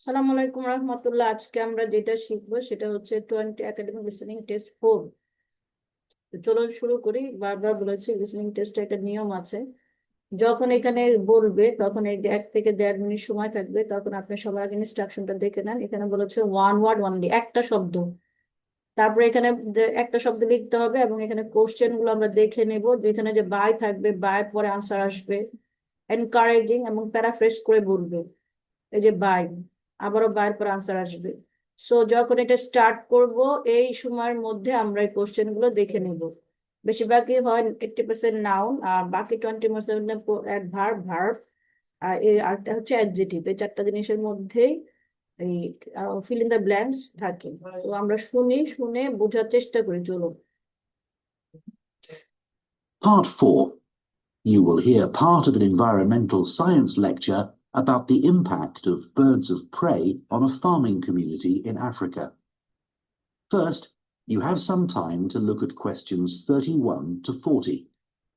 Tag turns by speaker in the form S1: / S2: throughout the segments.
S1: সালাম আলাইকুম রহমতুল্লাহ। আজকে আমরা যেটা শিখবো সেটা হচ্ছে 20 একাডেমিক লিসেনিং টেস্ট 4। চলো শুরু করি। বারবার বলেছি লিসেনিং টেস্টে একটা নিয়ম আছে। যখন এখানে বলবে তখন এই 1 থেকে 1.5 মিনিট সময় থাকবে, তখন আপনি সবার আগে ইনস্ট্রাকশনটা দেখে নেন। এখানে বলেছে ওয়ান ওয়ার্ড অনলি, একটা শব্দ। তারপরে এখানে একটা শব্দ লিখতে হবে এবং এখানে কোশ্চেন গুলো আমরা দেখে নেব। যেখানে যে বাই থাকবে, বাই পরে আনসার আসবে। এনকারেজিং এবং প্যারাফ্রেজ করে বলবে। এই যে বাই, আবারও বাইয়ের পর আনসার আসবে। সো যখন এটা স্টার্ট করব এই সময়ের মধ্যে আমরা এই কোশ্চেন গুলো দেখে নিব। বেশিরভাগই হয় 80% নাউন, আর বাকি 20% ভার্ব ভার্ব আর আরেকটা হচ্ছে অ্যাডজেক্টিভ। এই চারটা জিনিসের মধ্যেই এই ফিল ইন দ্য ব্ল্যাঙ্কস থাকে। তো আমরা শুনে বোঝার চেষ্টা করি। চলো।
S2: Part 4. You will hear part of an environmental science lecture about the impact of birds of prey on a farming community in Africa. First, you have some time to look at questions 31 to 40.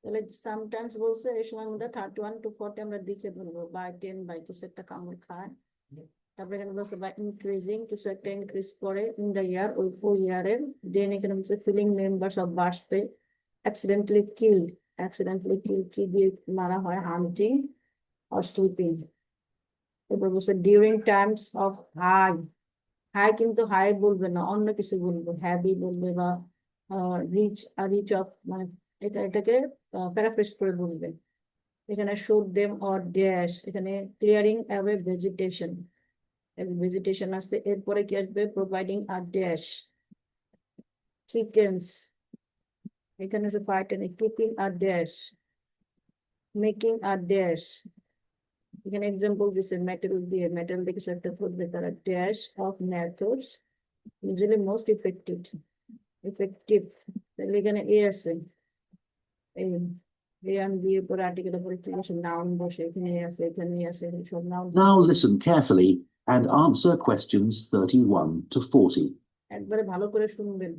S1: তাহলে sometimes বলছে এই সময়ের মধ্যে 31 to 40 আমরা দেখে বলবো। By 10 by কিছু একটা কামড় খায়। তারপরে এখানে বলছে বাই ইনক্রিজিং, কিছু একটা ইনক্রিজ করে ইন দ্য ইয়ার, ওই ইয়ারের। দেন এখানে বলছে ফিলিং মেম্বার্স অফ বার্সপে অ্যাক্সিডেন্টালি কিল্ড। অ্যাক্সিডেন্টালি কিল কি দিয়ে মারা হয়? Hunting or sleeping. এরপর বলছে during times of high. High কিন্তু হাই বলবে না, অন্য কিছু বলবে, হ্যাভি বলবে বা রিচ। আর রিচ অফ মানে এটাকে প্যারাফ্রেজ করে বলবে। এখানে শুড দেম অর ড্যাশ, এখানে ক্লিয়ারিং অ্যাওয়ে ভেজিটেশন, ভেজিটেশন আসছে। এরপরে কি আসবে? প্রোভাইডিং আর ড্যাশ চিকেন্স। এখানে হচ্ছে ফাইট এন্ড কিপিং আর ড্যাশ, মেকিং আর ড্যাশ। এখানে এক্সাম্পল দিচ্ছে মেটাল দিয়ে, মেটাল দিয়ে কিছু একটা করবে তারা। Dash of methods usually most effective, effective. তাহলে এখানে এ আছে, এই এ দিয়ে পরে আর্টিকেলের পরে কি বসে? নাউন বসে। এখানে আছে, এখানে আছে, সব noun.
S2: Now listen carefully and answer questions 31 to 40.
S1: একবারে ভালো করে শুনবেন।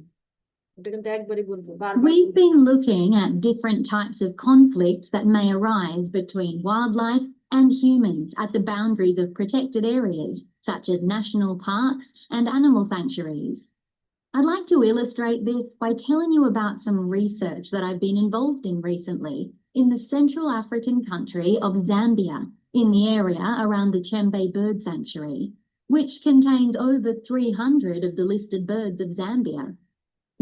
S1: এটা কিন্তু একবারই বলবো,
S3: We've been looking at different types of conflicts that may arise between wildlife and humans at the boundaries of protected areas, such as national parks and animal sanctuaries. I'd like to illustrate this by telling you about some research that I've been involved in recently in the Central African country of Zambia, in the area around the Chembe Bird Sanctuary, which contains over 300 of the listed birds of Zambia.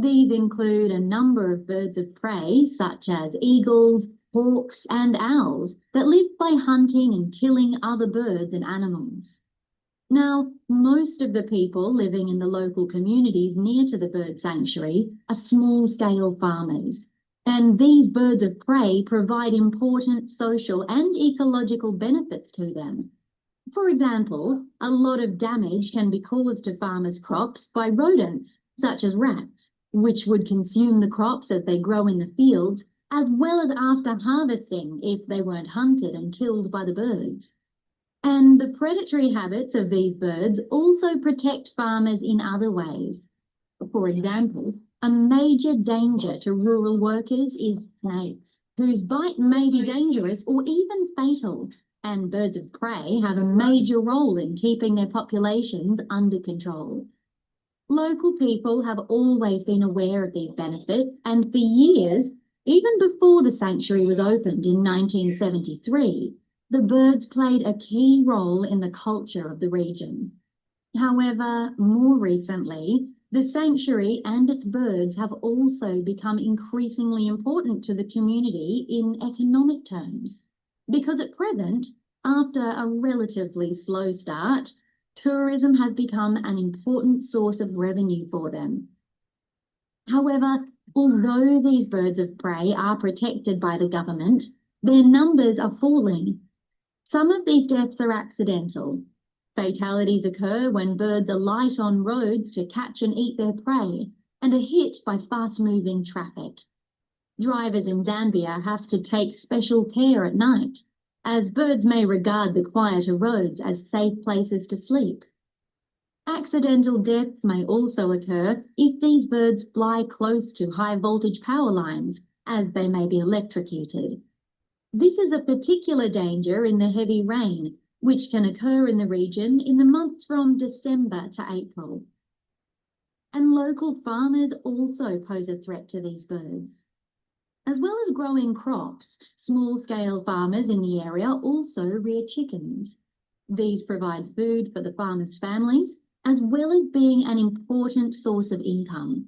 S3: These include a number of birds of prey, such as eagles, hawks, and owls, that live by hunting and killing other birds and animals. Now, most of the people living in the local communities near to the bird sanctuary are small-scale farmers, and these birds of prey provide important social and ecological benefits to them. For example, a lot of damage can be caused to farmers' crops by rodents, such as rats, which would consume the crops as they grow in the fields, as well as after harvesting if they weren't hunted and killed by the birds. And the predatory habits of these birds also protect farmers in other ways. For example, a major danger to rural workers is snakes, whose bite may be dangerous or even fatal, and birds of prey have a major role in keeping their populations under control. Local people have always been aware of these benefits, and for years, even before the sanctuary was opened in 1973, the birds played a key role in the culture of the region. However, more recently, the sanctuary and its birds have also become increasingly important to the community in economic terms, because at present, after a relatively slow start, tourism has become an important source of revenue for them. However, although these birds of prey are protected by the government, their numbers are falling. Some of these deaths are accidental. Fatalities occur when birds alight on roads to catch and eat their prey and are hit by fast-moving traffic. Drivers in Zambia have to take special care at night, as birds may regard the quieter roads as safe places to sleep. Accidental deaths may also occur if these birds fly close to high-voltage power lines, as they may be electrocuted. This is a particular danger in the heavy rain, which can occur in the region in the months from December to April. And local farmers also pose a threat to these birds. As well as growing crops, small-scale farmers in the area also rear chickens. These provide food for the farmers' families, as well as being an important source of income.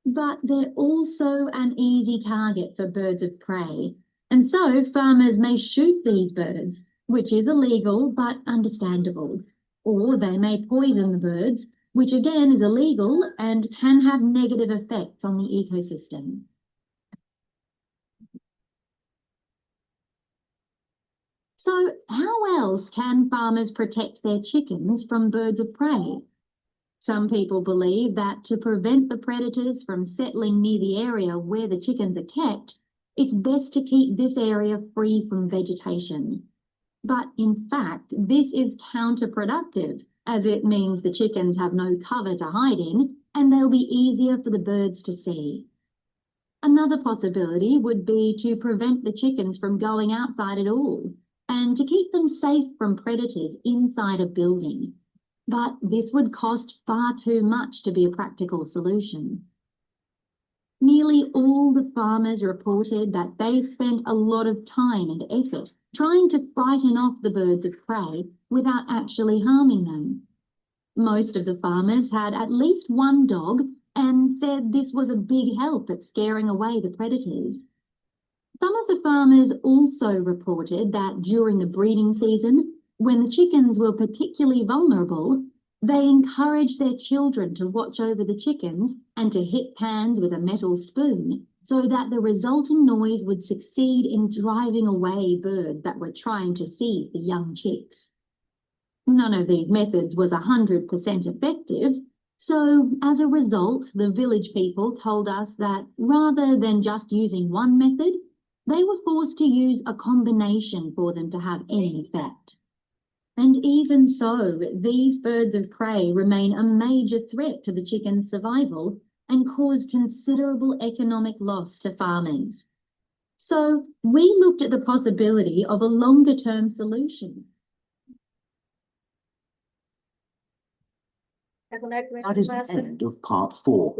S3: But they're also an easy target for birds of prey, and so farmers may shoot these birds, which is illegal but understandable. Or they may poison the birds, which again is illegal and can have negative effects on the ecosystem. So how else can farmers protect their chickens from birds of prey? Some people believe that to prevent the predators from settling near the area where the chickens are kept, it's best to keep this area free from vegetation. But in fact, this is counterproductive, as it means the chickens have no cover to hide in, and they'll be easier for the birds to see. Another possibility would be to prevent the chickens from going outside at all, and to keep them safe from predators inside a building. But this would cost far too much to be a practical solution. Nearly all the farmers reported that they spent a lot of time and effort trying to frighten off the birds of prey without actually harming them. Most of the farmers had at least one dog and said this was a big help at scaring away the predators. Some of the farmers also reported that during the breeding season, when the chickens were particularly vulnerable, they encouraged their children to watch over the chickens and to hit pans with a metal spoon so that the resulting noise would succeed in driving away birds that were trying to seize the young chicks. None of these methods was 100% effective, so as a result, the village people told us that rather than just using one method, they were forced to use a combination for them to have any effect. And even so, these birds of prey remain a major threat to the chicken's survival and cause considerable economic loss to farmers. So we looked at the possibility of a longer-term solution.
S2: That is the end of part 4.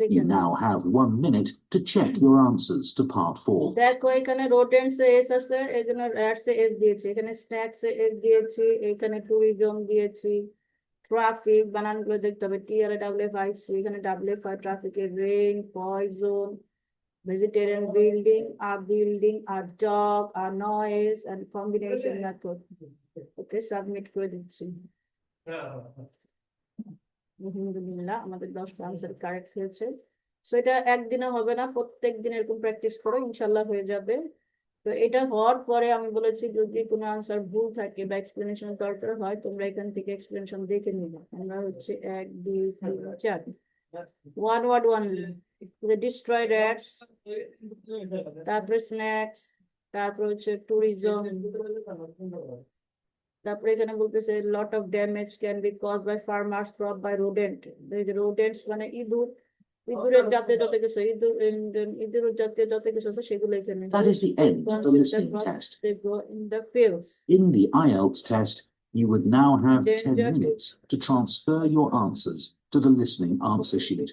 S2: You now have 1 minute to check your answers to part 4.
S1: দেখো এখানে রোডেন্টস A S আছে, এই জন্য rats A S দিয়েছি, এখানে snacks A S দিয়েছি, এখানে tourism দিয়েছি, ট্রাফিক বানানগুলো দেখতে হবে, টি আর ডাব্লিউ এফ আই সি, এখানে ডাব্লিউ এফ আই ট্রাফিকের rain, poison, vegetarian building, a dog, a noise, and combination method. Okay, submit করে দিচ্ছি। আলহামদুলিল্লাহ আমাদের 10টা আনসার কারেক্ট হয়েছে। সো এটা একদিনে হবে না, প্রত্যেক দিন এরকম প্র্যাকটিস করো, ইনশাল্লাহ হয়ে যাবে। তো এটা হওয়ার পরে আমি বলেছি যদি কোনো আনসার ভুল থাকে বা এক্সপ্লেনেশন দরকার হয় তোমরা এখান থেকে এক্সপ্লেনেশন দেখে নিবে। আমরা হচ্ছে 1 2 3 4 one word only, the destroy rats, তারপরে স্ন্যাক্স, তারপরে হচ্ছে ট্যুরিজম, তারপরে এখানে বলতেছে lot of damage can be cause by farmers crop by rodent. Rodents মানে ইঁদুর, ইঁদুরের জাতীয় যত কিছু, ইঁদুরের জাতীয় যত কিছু আছে সেগুলো এখানে।
S2: That is the end of the listening test.
S1: They grow in the fields.
S2: In the IELTS test, you would now have 10 minutes to transfer your answers to the listening answer sheet.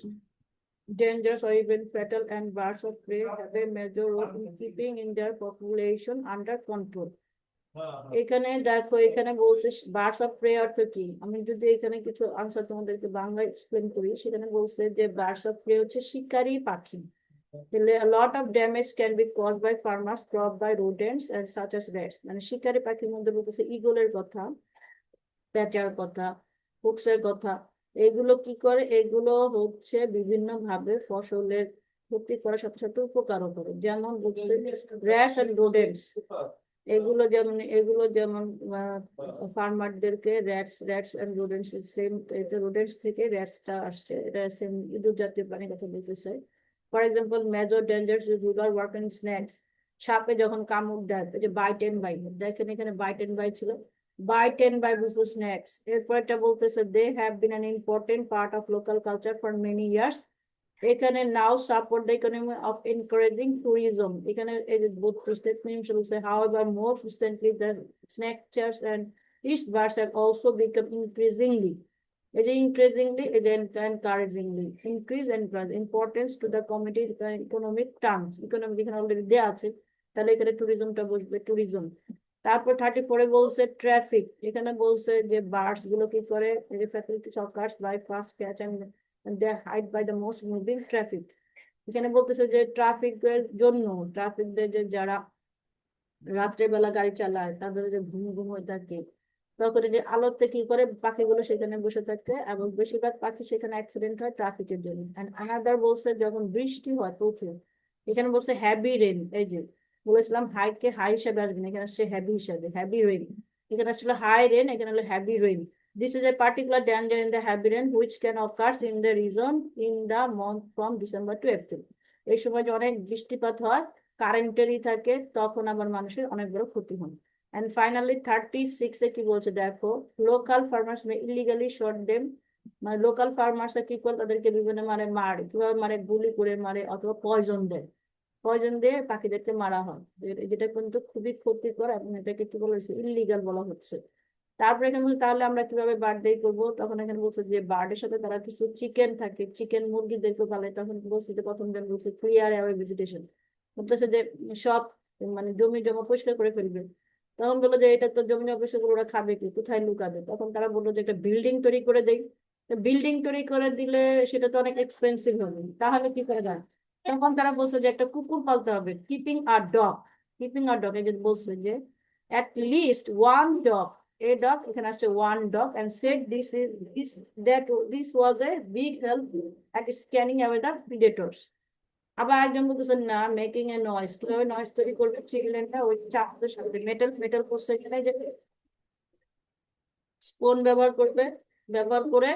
S1: Dangerous or even fatal and birds of prey have a major role in keeping in their population under control. এখানে দেখো এখানে বলছে birds of pray অর্থ কি, আমি যদি এখানে কিছু আনসার তোমাদেরকে বাংলা এক্সপ্লেন করি, সেখানে বলছে যে বার্ডস অফ প্রে হচ্ছে শিকারী পাখি। A lot of damage can be caused by farmers crop by rodents and such as rats. মানে শিকারী পাখির মধ্যে বলতেছে ঈগলের কথা, প্যাঁচার কথা, হুকসের কথা। এগুলো কি করে, এগুলো হচ্ছে বিভিন্ন ভাবে ফসলের ক্ষতি করার সাথে সাথে উপকারও করে। যেমন বলছে র্যাটস এন্ড রোডেন্টস, এগুলো যেমন ফার্মারদেরকে র্যাটস এন্ড রোডেন্টস সেম, রোডেন্টস থেকে র্যাটসটা আসছে, এটা সেম ইঁদুর জাতীয় প্রাণীর কথা বলতেছে। For example major dangers rural work and snakes, সাপে যখন কামড় দেয়, যে বাইট এন্ড বাই, দেখেন এখানে বাইট এন্ড বাই ছিল, বাইট এন্ড বাই বুঝতো স্ন্যাক্স। এরপর এটা বলতেছে they have been an important part of local culture for many years এখানে now support the economy of encouraging tourism. এখানে এই যে both statements বলছে, however, more recently the snatchers and its birds have also become increasingly. এই যে increasingly, encouragingly, increase and importance to the community economic terms. Economic এখানে already দেয়া আছে, তাহলে এখানে tourismটা বসবে tourism. তারপর 34-এ বলছে ট্রাফিক, এখানে বলছে যে বার্ডস গুলো কি করে, facilities occurs by fast catch and they are hide by the most moving traffic. এখানে বলতেছে যে ট্রাফিকের জন্য, ট্রাফিকদের যে যারা রাত্রেবেলা গাড়ি চালায় তাদের যে ঘুম ঘুম হয়ে থাকে, তখন এই যে আলোতে কি করে পাখিগুলো সেখানে বসে থাকে, এবং বেশিরভাগ পাখি সেখানে অ্যাক্সিডেন্ট হয় ট্রাফিকের জন্য। এন্ড আনাদার বলছে যখন বৃষ্টি হয় প্রচুর, এখানে বলছে হ্যাভি রেন, এই যে বলেছিলাম হাইকে হাই হিসাবে আসবে না, এখানে আসছে হ্যাভি হিসাবে, হ্যাভি রেন। এখানে আসলে হাই রেন, এখানে হলো heavy rain. This is a particular danger in the heavy rain which can occur in the region in the month from December to April. এই সময় যে অনেক বৃষ্টিপাত হয়, কারেন্টেরই থাকে, তখন আবার মানুষের অনেক বড় ক্ষতি হয়। And finally 36-এ কি বলছে দেখো, লোকাল ফার্মার্স মে ইলিগালি শট দেম, মানে লোকাল ফার্মার্সরা কি করে তাদেরকে বিভিন্ন মানে মারে, কিভাবে মারে, গুলি করে মারে অথবা পয়জন দেয়, পয়জন দিয়ে পাখিদেরকে মারা হয়, যেটা কিন্তু খুবই ক্ষতিকর এবং এটাকে কি বলা হচ্ছে, ইলিগাল বলা হচ্ছে। তারপরে এখানে বলছে তাহলে আমরা কিভাবে বার্থডে করবো, তখন এখানে বলছে যে বার্ডের সাথে তারা কিছু চিকেন থাকে, চিকেন মুরগিদেরকে পালে, তখন বলছে যে প্রথম জন বলছে ক্লিয়ার অ্যাওয়ে ভেজিটেশন, বলতেছে যে সব মানে জমি জমা পরিষ্কার করে ফেলবে। তখন বললো যে এটা তো জমি জমা পরিষ্কার করে ওরা খাবে কি, কোথায় লুকাবে, তখন তারা বললো যে একটা বিল্ডিং তৈরি করে দেয়। বিল্ডিং তৈরি করে দিলে সেটা তো অনেক এক্সপেন্সিভ হবে, তাহলে কি করে যায়, তখন তারা বলছে যে একটা কুকুর পালতে হবে, কিপিং আর ডগ, কিপিং আর ডগ, এই যে বলছে যে at least one dog, a dog, এখানে আসছে one dog, and said this was a big help at scanning away the predators. আবার একজন বলতেছে না, মেকিং এ নয়েজ, কিভাবে নয়েজ তৈরি করবে, চিকেনটা ওই চাপদের সাথে মেটাল মেটাল করছে, এখানে যে স্পুন ব্যবহার করবে, ব্যবহার করে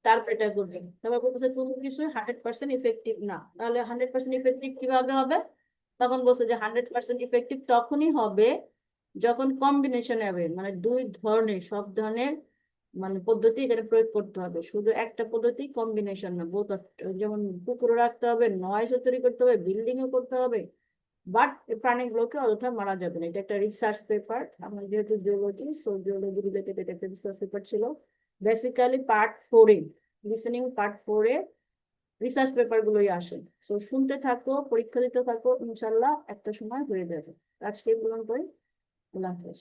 S1: তারপর এটা করবে। তারপর বলতেছে কোনো কিছু 100% ইফেক্টিভ না, তাহলে 100% ইফেক্টিভ কিভাবে হবে, তখন বলছে যে 100% ইফেক্টিভ তখনই হবে যখন কম্বিনেশন হবে, মানে দুই ধরনের, সব ধরনের মানে পদ্ধতি এখানে প্রয়োগ করতে হবে, শুধু একটা পদ্ধতি কম্বিনেশন না, বোথ, যেমন পুকুরও রাখতে হবে, নয়েজও তৈরি করতে হবে, বিল্ডিংও করতে হবে, বাট এই প্রাণীগুলোকে অযথা মারা যাবে না। এটা একটা রিসার্চ পেপার, আমার যেহেতু জিওলজি, সো জিওলজি রিলেটেড এটা একটা রিসার্চ পেপার ছিল, বেসিক্যালি পার্ট 4-এ, লিসেনিং পার্ট 4-এ রিসার্চ পেপার গুলোই আসে। তো শুনতে থাকো, পরীক্ষা দিতে থাকো, ইনশাল্লাহ একটা সময় হয়ে যাবে। আজকে এই পর্যন্তই, আল্লাহ হাফেজ।